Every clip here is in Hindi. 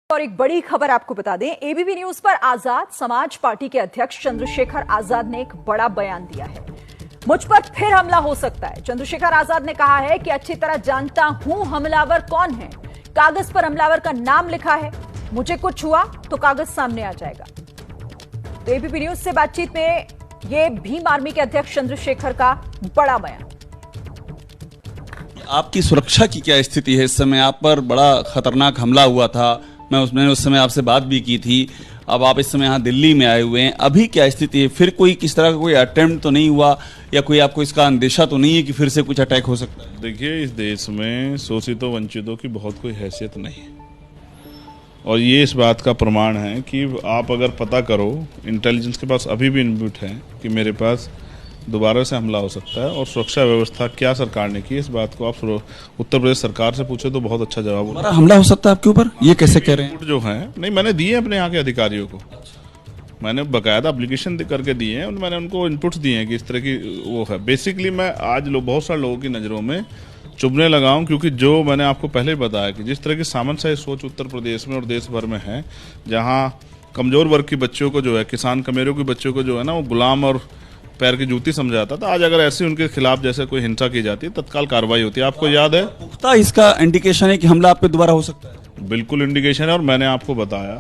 और एक बड़ी खबर आपको बता दें, एबीपी न्यूज पर आजाद समाज पार्टी के अध्यक्ष चंद्रशेखर आजाद ने एक बड़ा बयान दिया है। मुझ पर फिर हमला हो सकता है। चंद्रशेखर आजाद ने कहा है कि अच्छी तरह जानता हूं हमलावर कौन है। कागज पर हमलावर का नाम लिखा है, मुझे कुछ हुआ तो कागज सामने आ जाएगा। तो एबीपी न्यूज से बातचीत में यह भीम आर्मी के अध्यक्ष चंद्रशेखर का बड़ा बयान। आपकी सुरक्षा की क्या स्थिति है इस समय? आप पर बड़ा खतरनाक हमला हुआ था, मैंने उस समय आपसे बात भी की थी। अब आप इस समय यहाँ दिल्ली में आए हुए हैं, अभी क्या स्थिति है? फिर कोई किस तरह का कोई अटेम्प्ट तो नहीं हुआ या कोई आपको इसका अंदेशा तो नहीं है कि फिर से कुछ अटैक हो सकता है? देखिए, इस देश में शोषितों वंचितों की बहुत कोई हैसियत नहीं है और ये इस बात का प्रमाण है कि आप अगर पता करो, इंटेलिजेंस के पास अभी भी इनपुट है कि मेरे पास दोबारा से हमला हो सकता है। और सुरक्षा व्यवस्था क्या सरकार ने की, इस बात को आप उत्तर प्रदेश सरकार से पूछे तो बहुत अच्छा जवाब होगा। हमला हो सकता है आपके ऊपर, ये कैसे कह रहे हैं? जो है नहीं, मैंने दिए अपने यहाँ के अधिकारियों को, मैंने बकायदा एप्लीकेशन करके दिए हैं, मैंने उनको इनपुट्स दिए हैं कि इस तरह की वो है। बेसिकली मैं आज बहुत सारे लोगों की नज़रों में चुभने लगा हूं, क्योंकि जो मैंने आपको पहले बताया कि जिस तरह की सामंतशाही सोच उत्तर प्रदेश में और देश भर में है, जहाँ कमजोर वर्ग की बच्चों को जो है, किसान कमेरों की बच्चों को जो है ना, वो गुलाम और पैर की जूती समझा जाता था। आज अगर ऐसे उनके खिलाफ जैसे कोई हिंसा की जाती है, तत्काल कार्रवाई होती है। आपको याद है? पुख्ता इसका इंडिकेशन है कि हमला आप पे दोबारा हो सकता है। बिल्कुल इंडिकेशन है, और मैंने आपको बताया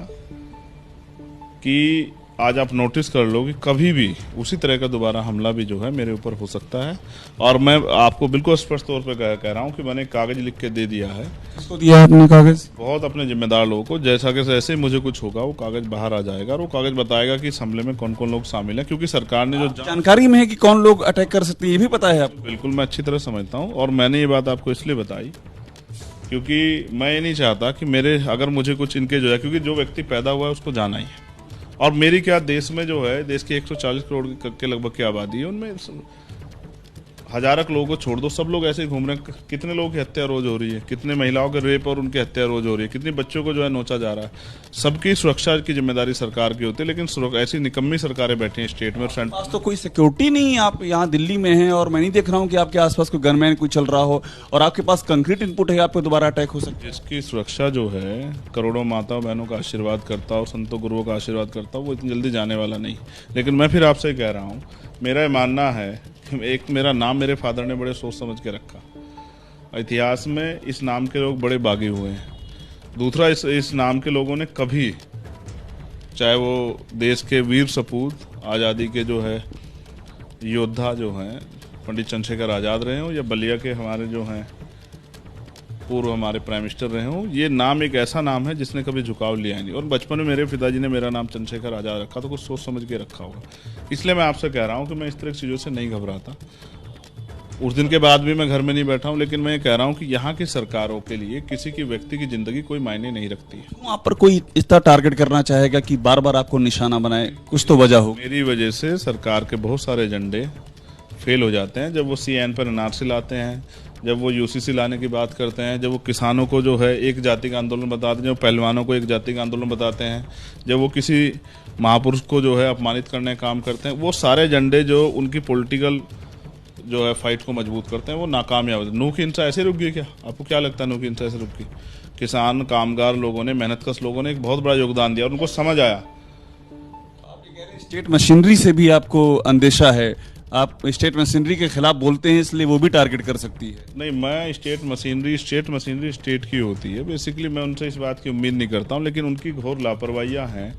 कि आज आप नोटिस कर लो कि कभी भी उसी तरह का दोबारा हमला भी जो है मेरे ऊपर हो सकता है। और मैं आपको बिल्कुल स्पष्ट तौर पर कह रहा हूं कि मैंने कागज लिख के दे दिया है। किसको दिया है आपने कागज? बहुत अपने जिम्मेदार लोगों को। जैसा कि जैसे ही मुझे कुछ होगा वो कागज बाहर आ जाएगा और वो कागज बताएगा कि इस हमले में कौन कौन लोग शामिल हैं, क्योंकि सरकार ने जो जानकारी में है कि कौन लोग अटैक कर सकते हैं, ये भी पता है आपको? बिल्कुल, मैं अच्छी तरह समझता हूँ। और मैंने ये बात आपको इसलिए बताई क्योंकि मैं ये नहीं चाहता कि मेरे अगर मुझे कुछ इनके जो है, क्योंकि जो व्यक्ति पैदा हुआ है उसको जाना ही है। और मेरी क्या, देश में जो है, देश की 140 करोड़ के लगभग की आबादी है, उनमें हजारक लोगों को छोड़ दो, सब लोग ऐसे ही घूम रहे हैं। कितने लोगों की हत्या रोज हो रही है, कितने महिलाओं के रेप और उनकी हत्या रोज हो रही है, कितने बच्चों को जो है नोचा जा रहा है। सबकी सुरक्षा की जिम्मेदारी सरकार की होती है, लेकिन ऐसी निकम्मी सरकारें बैठी हैं स्टेट में। और तो कोई सिक्योरिटी नहीं, आप यहाँ दिल्ली में हैं और मैं नहीं देख रहा हूँ कि आपके आसपास कोई गनमैन कोई चल रहा हो, और आपके पास कंक्रीट इनपुट है आपको दोबारा अटैक हो सकता है। इसकी सुरक्षा जो है, करोड़ों माताओं बहनों का आशीर्वाद करता हूँ, संतों गुरुओं का आशीर्वाद करता हूँ, वो इतनी जल्दी जाने वाला नहीं। लेकिन मैं फिर आपसे कह रहा हूँ, मेरा मानना है, एक मेरा नाम मेरे फादर ने बड़े सोच समझ के रखा। इतिहास में इस नाम के लोग बड़े बागी हुए हैं। दूसरा, इस नाम के लोगों ने कभी, चाहे वो देश के वीर सपूत, आज़ादी के जो है योद्धा जो हैं पंडित चंद्रशेखर आज़ाद रहे हों, या बलिया के हमारे जो हैं पूर्व हमारे प्राइम मिनिस्टर रहे हों, ये नाम एक ऐसा नाम है जिसने कभी झुकाव लिया नहीं। और बचपन में मेरे पिताजी ने मेरा नाम चंद्रशेखर आज़ाद रखा, तो कुछ सोच समझ के रखा होगा। इसलिए मैं आपसे कह रहा हूं कि मैं इस तरह की चीज़ों से नहीं घबराता। उस दिन के बाद भी मैं घर में नहीं बैठा हूं, लेकिन मैं ये कह रहा हूं कि यहाँ की सरकारों के लिए किसी की व्यक्ति की जिंदगी कोई मायने नहीं रखती है। आप पर कोई इस तरह टारगेट करना चाहेगा कि बार बार आपको निशाना बनाए? कुछ तो वजह हो। मेरी वजह से सरकार के बहुत सारे एजेंडे फेल हो जाते हैं। जब वो CN पर एनआरसी लाते हैं, जब वो UCC लाने की बात करते हैं, जब वो किसानों को जो है एक जाति का आंदोलन बताते हैं, जब पहलवानों को एक जाति का आंदोलन बताते हैं, जब वो किसी महापुरुष को जो है अपमानित करने का काम करते हैं, वो सारे एजेंडे जो उनकी पॉलिटिकल जो है फाइट को मजबूत करते हैं, वो नाकामयाब होते हैं। नूख हिंसा ऐसे रुक गई क्या? आपको क्या लगता है नूख हिंसा ऐसे रुक गई? किसान, कामगार लोगों ने, मेहनतकश लोगों ने एक बहुत बड़ा योगदान दिया और उनको समझ आया। स्टेट मशीनरी से भी आपको अंदेशा है, आप स्टेट मशीनरी के खिलाफ बोलते हैं, इसलिए वो भी टारगेट कर सकती है? नहीं, मैं स्टेट मशीनरी स्टेट की होती है। बेसिकली मैं उनसे इस बात की उम्मीद नहीं करता हूं, लेकिन उनकी घोर लापरवाहियां हैं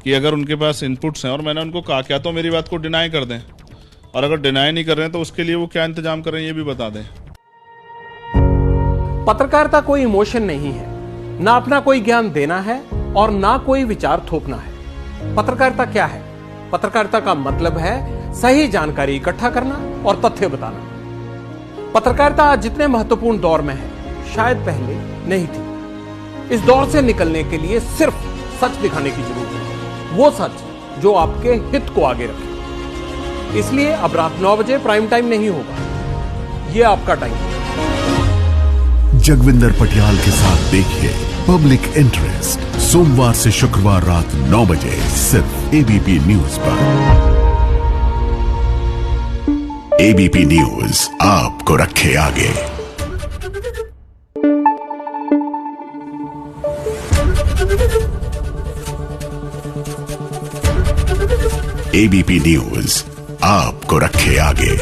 कि अगर उनके पास इनपुट्स हैं, और मैंने उनको कहा क्या तो मेरी बात को डिनाई कर दें, और अगर डिनाई नहीं कर रहे हैं तो उसके लिए वो क्या इंतजाम कर रहे हैं ये भी बता दें। पत्रकारिता कोई इमोशन नहीं है, ना अपना कोई ज्ञान देना है और ना कोई विचार थोपना है। पत्रकारिता क्या है? पत्रकारिता का मतलब है सही जानकारी इकट्ठा करना और तथ्य बताना। पत्रकारिता आज जितने महत्वपूर्ण दौर में है, शायद पहले नहीं थी। इस दौर से निकलने के लिए सिर्फ सच दिखाने की जरूरत है, वो सच जो आपके हित को आगे रखे। इसलिए अब रात 9 बजे प्राइम टाइम नहीं होगा, ये आपका टाइम है। जगविंदर पटियाल के साथ देखिए पब्लिक इंटरेस्ट, सोमवार से शुक्रवार रात 9 बजे सिर्फ ABP न्यूज पर। ABP न्यूज आपको रखे आगे। एबीपी न्यूज आपको रखे आगे।